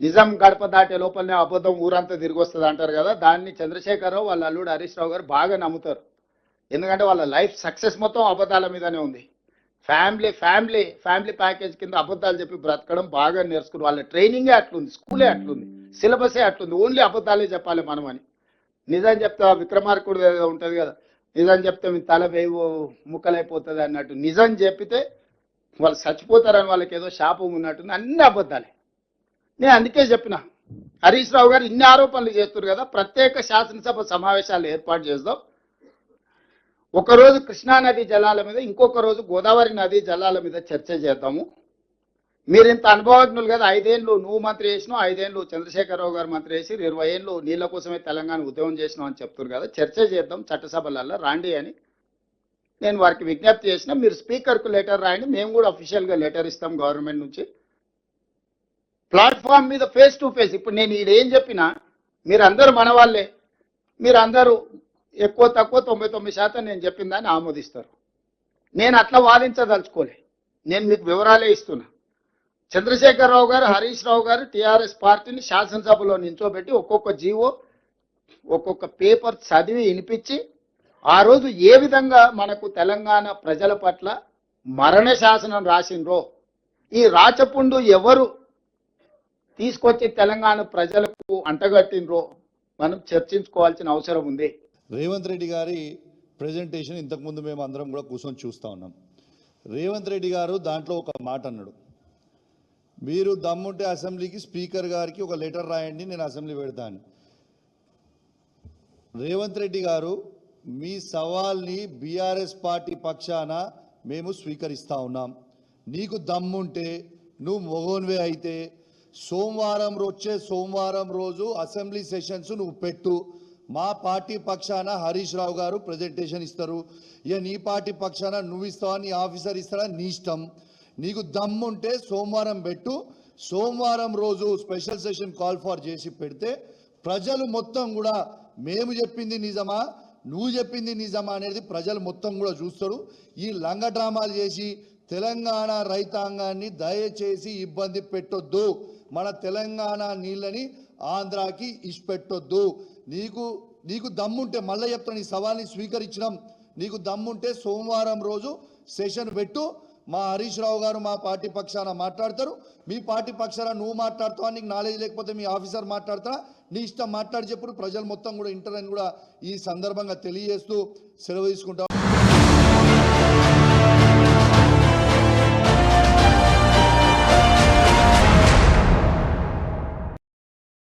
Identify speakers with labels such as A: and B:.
A: నిజం గడప దాటే లోపలనే అబద్ధం ఊరంతా తిరిగి వస్తుంది అంటారు కదా, దాన్ని చంద్రశేఖరరావు వాళ్ళ అల్లుడు హరీష్ రావు గారు బాగా నమ్ముతారు. ఎందుకంటే వాళ్ళ లైఫ్ సక్సెస్ మొత్తం అబద్ధాల మీదనే ఉంది. ఫ్యామిలీ ఫ్యామిలీ ఫ్యామిలీ ప్యాకేజ్ కింద అబద్ధాలు చెప్పి బ్రతకడం బాగా నేర్చుకుని వాళ్ళ ట్రైనింగే అట్లుంది, స్కూలే అట్లుంది, సిలబసే అట్లుంది, ఓన్లీ అబద్ధాలే చెప్పాలి మనం అని. నిజం చెప్తే విక్రమార్కుడు ఏదో ఉంటుంది కదా, నిజం చెప్తే మీ తల వేవు ముక్కలైపోతుంది అన్నట్టు నిజం చెప్పితే వాళ్ళు చచ్చిపోతారని వాళ్ళకి ఏదో శాపం ఉన్నట్టుంది, అన్ని అబద్ధాలే. నేను అందుకే చెప్పిన హరీష్ రావు గారు ఇన్ని ఆరోపణలు చేస్తారు కదా, ప్రత్యేక శాసనసభ సమావేశాలు ఏర్పాటు చేద్దాం. ఒకరోజు కృష్ణానది జలాల మీద, ఇంకొక రోజు గోదావరి నది జలాల మీద చర్చ చేద్దాము. మీరు ఇంత అనుభవజ్ఞులు కదా, 5 ఏళ్ళు నువ్వు మంత్రి చేసినావు, 5 ఏళ్ళు చంద్రశేఖరరావు గారు మంత్రి చేసి 20 ఏళ్ళు నీళ్ళ కోసమే తెలంగాణ ఉద్యమం చేసినావు అని చెప్తున్నారు కదా, చర్చ చేద్దాం చట్టసభలలో రాండి అని నేను వారికి విజ్ఞప్తి చేసిన. మీరు స్పీకర్కు లెటర్ రాయండి, మేము కూడా అఫీషియల్గా లెటర్ ఇస్తాం గవర్నమెంట్ నుంచి. ప్లాట్ఫామ్ మీద ఫేస్ టు ఫేస్, ఇప్పుడు నేను ఏం చెప్పినా మీరందరూ మన వాళ్ళే, మీరందరూ ఎక్కువ తక్కువ 99% నేను చెప్పిన దాన్ని ఆమోదిస్తారు. నేను అట్లా వాదించదలుచుకోలే, నేను మీకు వివరాలే ఇస్తున్నా. చంద్రశేఖరరావు గారు, హరీష్ రావు గారు టీఆర్ఎస్ పార్టీని శాసనసభలో నించోబెట్టి ఒక్కొక్క జీవో ఒక్కొక్క పేపర్ చదివి వినిపించి ఆ రోజు ఏ విధంగా మనకు తెలంగాణ ప్రజల పట్ల మరణ శాసనం రాసిండ్రో, ఈ రాచపుండు ఎవరు తీసుకొచ్చి తెలంగాణ ప్రజలకు అంటగట్టినరో మనం చర్చించుకోవాల్సిన అవసరం ఉంది.
B: రేవంత్ రెడ్డి గారి ప్రెజెంటేషన్ ఇంతకుముందు మేము అందరం కూడా కూర్చొని చూస్తూ ఉన్నాం. రేవంత్ రెడ్డి గారు దాంట్లో ఒక మాట అన్నాడు, మీరు దమ్ముంటే అసెంబ్లీకి స్పీకర్ గారికి ఒక లెటర్ రాయండి, నేను అసెంబ్లీ పెడతాను. రేవంత్ రెడ్డి గారు, మీ సవాల్ని బీఆర్ఎస్ పార్టీ పక్షాన మేము స్వీకరిస్తూ ఉన్నాం. నీకు దమ్ముంటే నువ్వు మొగోన్వే అయితే వచ్చే సోమవారం రోజు అసెంబ్లీ సెషన్స్ నువ్వు పెట్టు. మా పార్టీ పక్షాన హరీష్ రావు గారు ప్రజెంటేషన్ ఇస్తారు. ఇక నీ పార్టీ పక్షాన నువ్వు ఇస్తావా, నీ ఆఫీసర్ ఇస్తాడా, నీ ఇష్టం. నీకు దమ్ముంటే సోమవారం పెట్టు. సోమవారం రోజు స్పెషల్ సెషన్ కాల్ ఫర్ చేసి పెడితే ప్రజలు మొత్తం కూడా మేము చెప్పింది నిజమా, నువ్వు చెప్పింది నిజమా అనేది ప్రజలు మొత్తం కూడా చూస్తారు. ఈ లంగ డ్రామాలు చేసి తెలంగాణ రైతాంగాన్ని దయచేసి ఇబ్బంది పెట్టొద్దు. మన తెలంగాణ నీళ్ళని ఆంధ్రాకి ఇచ్చిపెట్టొద్దు. నీకు దమ్ముంటే, మళ్ళీ చెప్తాను, ఈ సవాల్ని స్వీకరించడం. నీకు దమ్ముంటే సోమవారం రోజు సెషన్ పెట్టు. మా హరీష్ రావు గారు మా పార్టీ పక్షాన మాట్లాడతారు. మీ పార్టీ పక్షాన నువ్వు మాట్లాడుతావా, నీకు నాలెడ్జ్ లేకపోతే మీ ఆఫీసర్ మాట్లాడతారా, నీ ఇష్టం మాట్లాడి చెప్పుడు. ప్రజలు మొత్తం కూడా ఇంటర్ అని కూడా ఈ సందర్భంగా తెలియజేస్తూ సెలవు తీసుకుంటాం.